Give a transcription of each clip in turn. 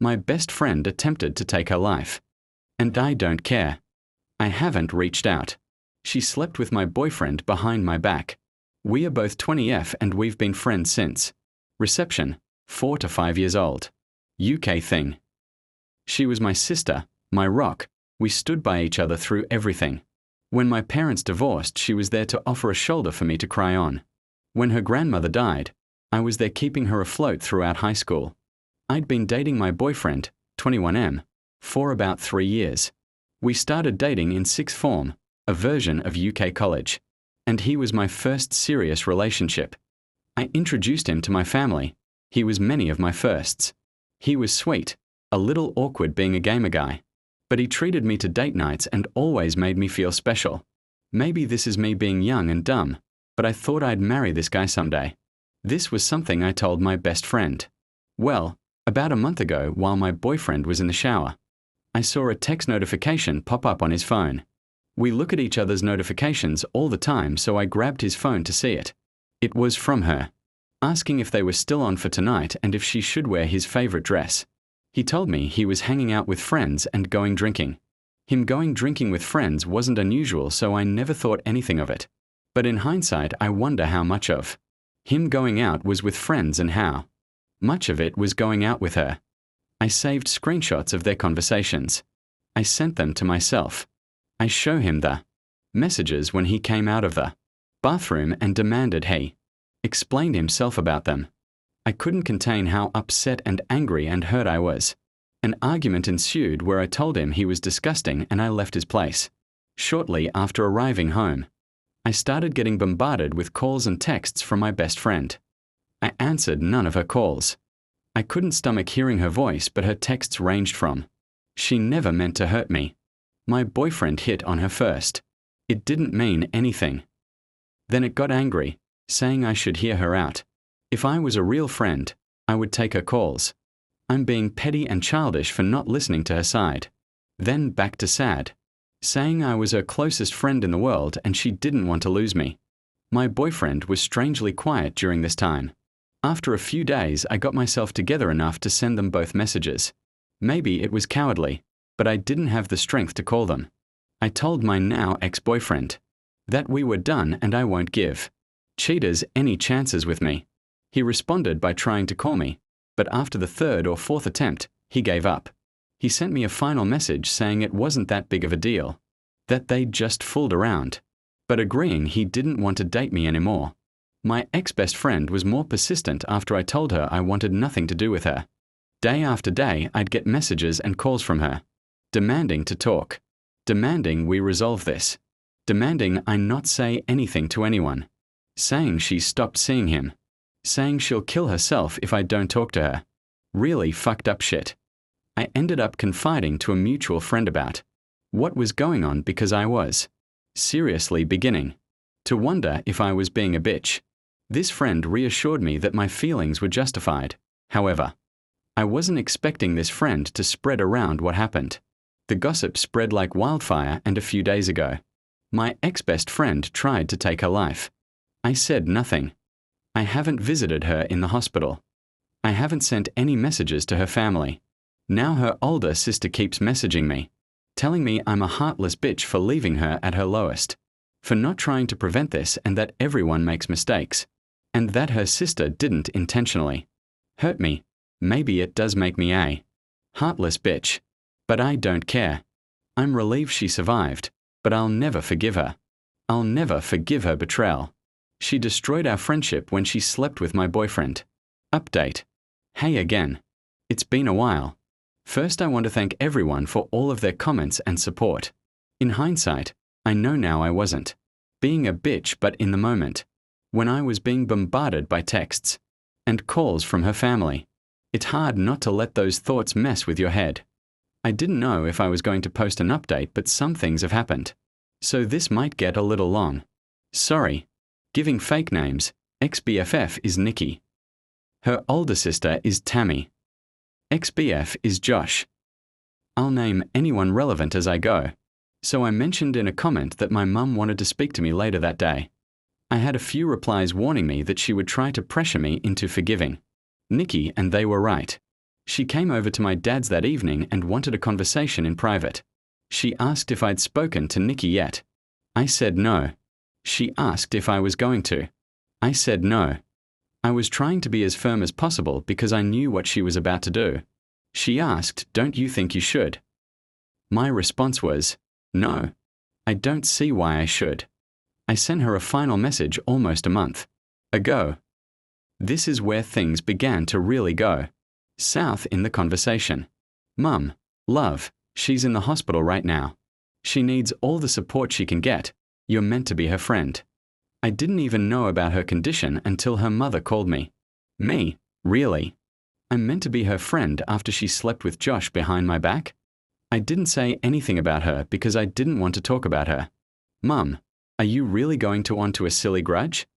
My best friend attempted to take her life. And I don't care. I haven't reached out. She slept with my boyfriend behind my back. We are both 20F and we've been friends since. Reception, 4 to 5 years old. UK thing. She was my sister, my rock. We stood by each other through everything. When my parents divorced, she was there to offer a shoulder for me to cry on. When her grandmother died, I was there keeping her afloat throughout high school. I'd been dating my boyfriend, 21M, for about 3 years. We started dating in sixth form, a version of UK college, and he was my first serious relationship. I introduced him to my family. He was many of my firsts. He was sweet, a little awkward being a gamer guy, but he treated me to date nights and always made me feel special. Maybe this is me being young and dumb, but I thought I'd marry this guy someday. This was something I told my best friend. Well, about a month ago, while my boyfriend was in the shower, I saw a text notification pop up on his phone. We look at each other's notifications all the time, so I grabbed his phone to see it. It was from her, asking if they were still on for tonight and if she should wear his favorite dress. He told me he was hanging out with friends and going drinking. Him going drinking with friends wasn't unusual, so I never thought anything of it. But in hindsight, I wonder how much of him going out was with friends and how much of it was going out with her. I saved screenshots of their conversations. I sent them to myself. I show him the messages when he came out of the bathroom and demanded he explained himself about them. I couldn't contain how upset and angry and hurt I was. An argument ensued where I told him he was disgusting and I left his place. Shortly after arriving home, I started getting bombarded with calls and texts from my best friend. I answered none of her calls. I couldn't stomach hearing her voice, but her texts ranged from, "She never meant to hurt me. My boyfriend hit on her first. It didn't mean anything." Then it got angry, saying I should hear her out. If I was a real friend, I would take her calls. I'm being petty and childish for not listening to her side. Then back to sad, saying I was her closest friend in the world and she didn't want to lose me. My boyfriend was strangely quiet during this time. After a few days, I got myself together enough to send them both messages. Maybe it was cowardly, but I didn't have the strength to call them. I told my now ex-boyfriend that we were done and I won't give cheaters any chances with me. He responded by trying to call me, but after the third or fourth attempt, he gave up. He sent me a final message saying it wasn't that big of a deal, that they'd just fooled around, but agreeing he didn't want to date me anymore. My ex-best friend was more persistent after I told her I wanted nothing to do with her. Day after day, I'd get messages and calls from her, demanding to talk, demanding we resolve this, demanding I not say anything to anyone, saying she stopped seeing him, saying she'll kill herself if I don't talk to her. Really fucked up shit. I ended up confiding to a mutual friend about what was going on because I was seriously beginning to wonder if I was being a bitch. This friend reassured me that my feelings were justified. However, I wasn't expecting this friend to spread around what happened. The gossip spread like wildfire, and a few days ago, my ex-best friend tried to take her life. I said nothing. I haven't visited her in the hospital. I haven't sent any messages to her family. Now her older sister keeps messaging me, telling me I'm a heartless bitch for leaving her at her lowest, for not trying to prevent this and that everyone makes mistakes, and that her sister didn't intentionally hurt me. Maybe it does make me a heartless bitch, but I don't care. I'm relieved she survived, but I'll never forgive her. I'll never forgive her betrayal. She destroyed our friendship when she slept with my boyfriend. Update. Hey again. It's been a while. First, I want to thank everyone for all of their comments and support. In hindsight, I know now I wasn't being a bitch, but in the moment, when I was being bombarded by texts and calls from her family, it's hard not to let those thoughts mess with your head. I didn't know if I was going to post an update, but some things have happened, so this might get a little long. Sorry. Giving fake names. Ex-BFF is Nikki. Her older sister is Tammy. Ex-BF is Josh. I'll name anyone relevant as I go. So I mentioned in a comment that my mum wanted to speak to me later that day. I had a few replies warning me that she would try to pressure me into forgiving Nikki, and they were right. She came over to my dad's that evening and wanted a conversation in private. She asked if I'd spoken to Nikki yet. I said no. She asked if I was going to. I said no. I was trying to be as firm as possible because I knew what she was about to do. She asked, "Don't you think you should?" My response was, "No. I don't see why I should." I sent her a final message almost a month ago. This is where things began to really go south in the conversation. "Mum, love, she's in the hospital right now. She needs all the support she can get. You're meant to be her friend." I didn't even know about her condition until her mother called me. Me? Really? I'm meant to be her friend after she slept with Josh behind my back? I didn't say anything about her because I didn't want to talk about her. "Mum, are you really going to onto a silly grudge?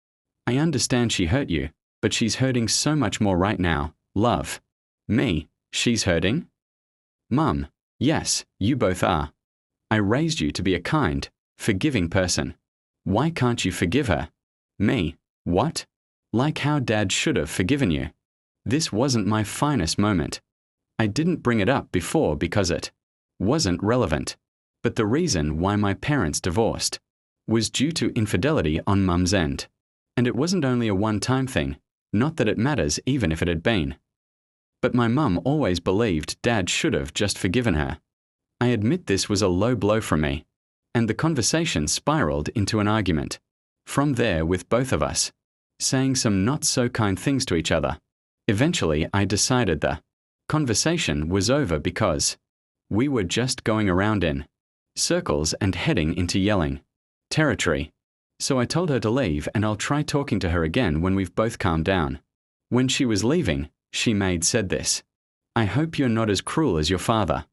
I understand she hurt you, but she's hurting so much more right now, love." Me? She's hurting? "Mum, yes, you both are. I raised you to be a kind, forgiving person. Why can't you forgive her?" Me? What? Like how Dad should have forgiven you. This wasn't my finest moment. I didn't bring it up before because it wasn't relevant. But the reason why my parents divorced was due to infidelity on Mum's end. And it wasn't only a one-time thing, not that it matters even if it had been. But my mum always believed Dad should have just forgiven her. I admit this was a low blow from me, and the conversation spiraled into an argument. From there with both of us, saying some not-so-kind things to each other. Eventually, I decided the conversation was over because we were just going around in circles and heading into yelling territory. So I told her to leave and I'll try talking to her again when we've both calmed down. When she was leaving, she said this: "I hope you're not as cruel as your father."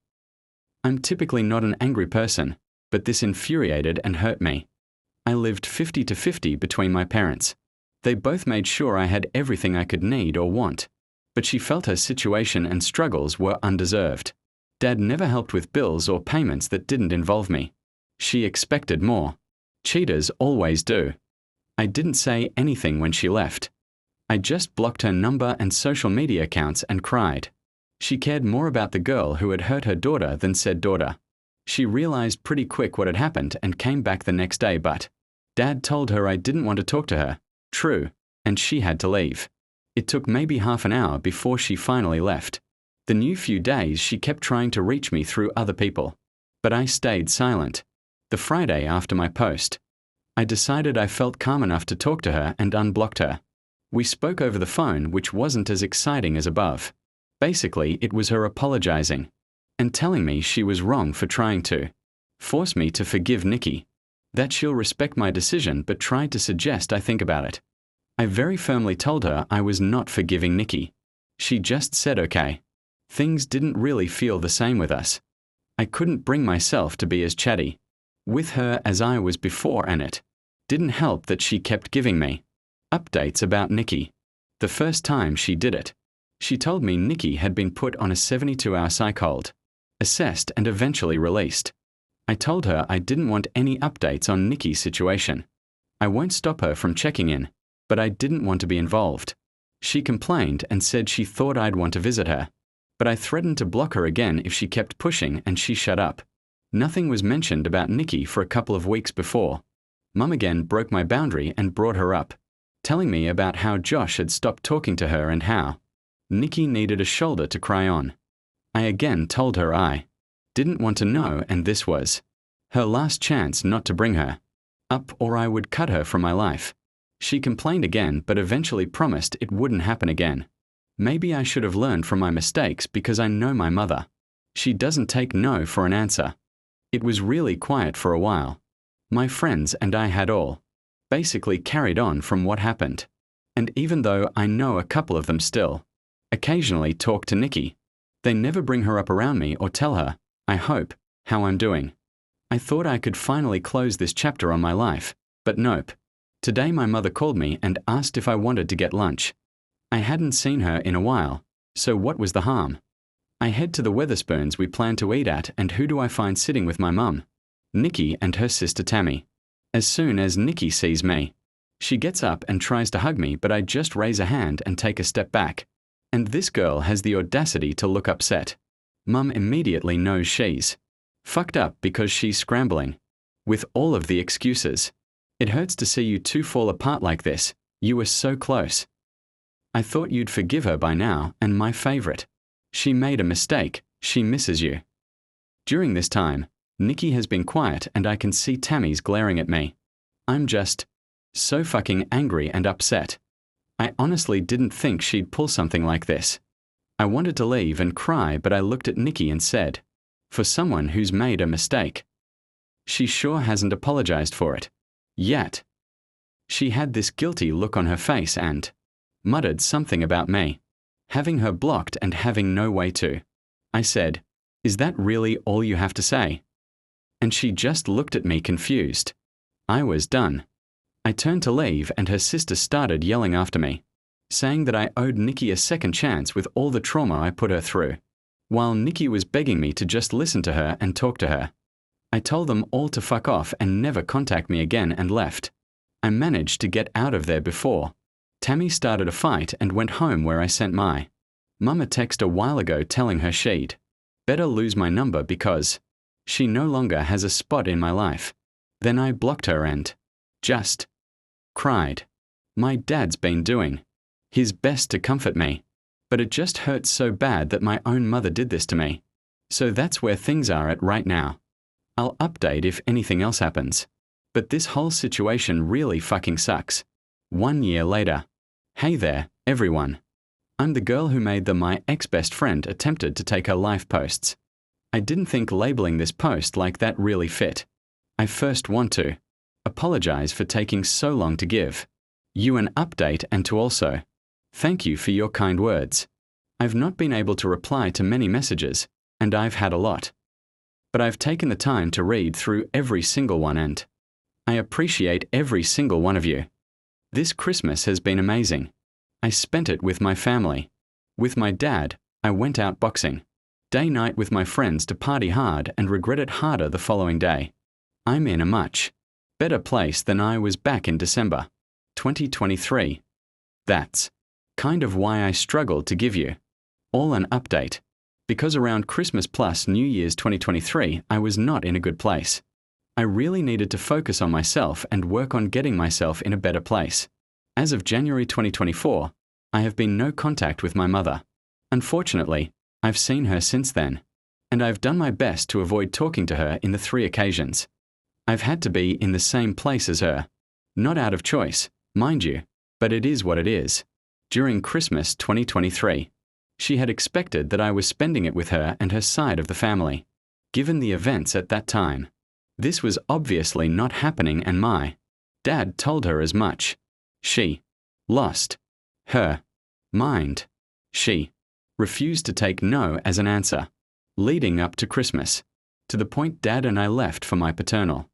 I'm typically not an angry person, but this infuriated and hurt me. I lived 50-50 between my parents. They both made sure I had everything I could need or want, but she felt her situation and struggles were undeserved. Dad never helped with bills or payments that didn't involve me. She expected more. Cheaters always do. I didn't say anything when she left. I just blocked her number and social media accounts and cried. She cared more about the girl who had hurt her daughter than said daughter. She realized pretty quick what had happened and came back the next day, but Dad told her I didn't want to talk to her. True, and she had to leave. It took maybe half an hour before she finally left. The new few days she kept trying to reach me through other people, but I stayed silent. The Friday after my post, I decided I felt calm enough to talk to her and unblocked her. We spoke over the phone, which wasn't as exciting as above. Basically, it was her apologizing and telling me she was wrong for trying to force me to forgive Nikki, that she'll respect my decision but tried to suggest I think about it. I very firmly told her I was not forgiving Nikki. She just said okay. Things didn't really feel the same with us. I couldn't bring myself to be as chatty with her as I was before, and it didn't help that she kept giving me updates about Nikki. The first time she did it, she told me Nikki had been put on a 72-hour psych hold, assessed and eventually released. I told her I didn't want any updates on Nikki's situation. I won't stop her from checking in, but I didn't want to be involved. She complained and said she thought I'd want to visit her, but I threatened to block her again if she kept pushing, and she shut up. Nothing was mentioned about Nikki for a couple of weeks before. Mum again broke my boundary and brought her up, telling me about how Josh had stopped talking to her and how Nikki needed a shoulder to cry on. I again told her I didn't want to know, and this was her last chance not to bring her up or I would cut her from my life. She complained again but eventually promised it wouldn't happen again. Maybe I should have learned from my mistakes because I know my mother. She doesn't take no for an answer. It was really quiet for a while. My friends and I had all basically carried on from what happened. And even though I know a couple of them still occasionally talk to Nikki, they never bring her up around me or tell her, I hope, how I'm doing. I thought I could finally close this chapter on my life, but nope. Today my mother called me and asked if I wanted to get lunch. I hadn't seen her in a while, so what was the harm? I head to the Wetherspoons we plan to eat at, and who do I find sitting with my mum? Nikki and her sister Tammy. As soon as Nikki sees me, she gets up and tries to hug me, but I just raise a hand and take a step back. And this girl has the audacity to look upset. Mum immediately knows she's fucked up because she's scrambling. With all of the excuses. It hurts to see you two fall apart like this. You were so close. I thought you'd forgive her by now, and my favorite. She made a mistake. She misses you. During this time, Nikki has been quiet and I can see Tammy's glaring at me. I'm just so fucking angry and upset. I honestly didn't think she'd pull something like this. I wanted to leave and cry, but I looked at Nikki and said, for someone who's made a mistake. She sure hasn't apologized for it. Yet. She had this guilty look on her face and muttered something about me, having her blocked and having no way to. I said, is that really all you have to say? And she just looked at me confused. I was done. I turned to leave and her sister started yelling after me, saying that I owed Nikki a second chance with all the trauma I put her through, while Nikki was begging me to just listen to her and talk to her. I told them all to fuck off and never contact me again and left. I managed to get out of there before Tammy started a fight and went home, where I sent my mum a text a while ago telling her she'd better lose my number because she no longer has a spot in my life. Then I blocked her and just cried. My dad's been doing his best to comfort me, but it just hurts so bad that my own mother did this to me. So that's where things are at right now. I'll update if anything else happens. But this whole situation really fucking sucks. 1 year later. Hey there, everyone. I'm the girl who made the my ex-best friend attempted to take her life posts. I didn't think labeling this post like that really fit. I first want to apologize for taking so long to give you an update and to also thank you for your kind words. I've not been able to reply to many messages, and I've had a lot. But I've taken the time to read through every single one and I appreciate every single one of you. This Christmas has been amazing. I spent it with my family. With my dad, I went out boxing. Day-night with my friends to party hard and regret it harder the following day. I'm in a much better place than I was back in December 2023. That's kind of why I struggled to give you all an update. Because around Christmas plus New Year's 2023, I was not in a good place. I really needed to focus on myself and work on getting myself in a better place. As of January 2024, I have been no contact with my mother. Unfortunately, I've seen her since then, and I've done my best to avoid talking to her in the 3 occasions. I've had to be in the same place as her. Not out of choice, mind you, but it is what it is. During Christmas 2023, she had expected that I was spending it with her and her side of the family. Given the events at that time, this was obviously not happening, and my dad told her as much. She lost her mind. She refused to take no as an answer. Leading up to Christmas, to the point Dad and I left for my paternal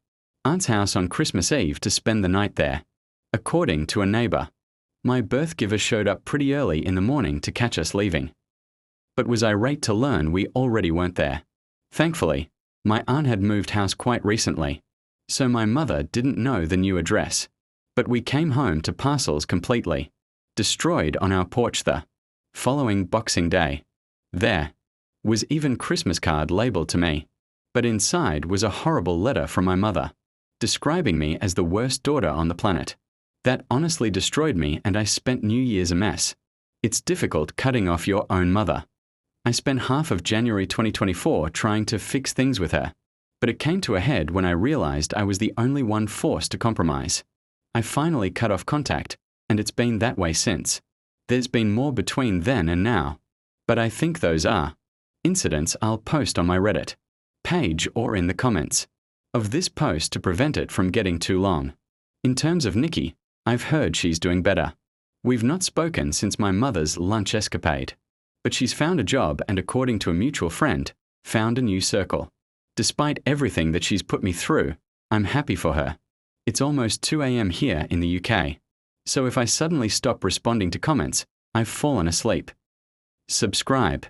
aunt's house on Christmas Eve to spend the night there. According to a neighbor, my birth giver showed up pretty early in the morning to catch us leaving, but was irate to learn we already weren't there. Thankfully, my aunt had moved house quite recently, so my mother didn't know the new address, but we came home to parcels completely destroyed on our porch the following Boxing Day. There was even Christmas card labeled to me, but inside was a horrible letter from my mother, describing me as the worst daughter on the planet. That honestly destroyed me, and I spent New Year's a mess. It's difficult cutting off your own mother. I spent half of January 2024 trying to fix things with her, but it came to a head when I realized I was the only one forced to compromise. I finally cut off contact, and it's been that way since. There's been more between then and now, but I think those are incidents I'll post on my Reddit page or in the comments of this post to prevent it from getting too long. In terms of Nikki, I've heard she's doing better. We've not spoken since my mother's lunch escapade, but she's found a job and, according to a mutual friend, found a new circle. Despite everything that she's put me through, I'm happy for her. It's almost 2 a.m. here in the UK, so if I suddenly stop responding to comments, I've fallen asleep. Subscribe.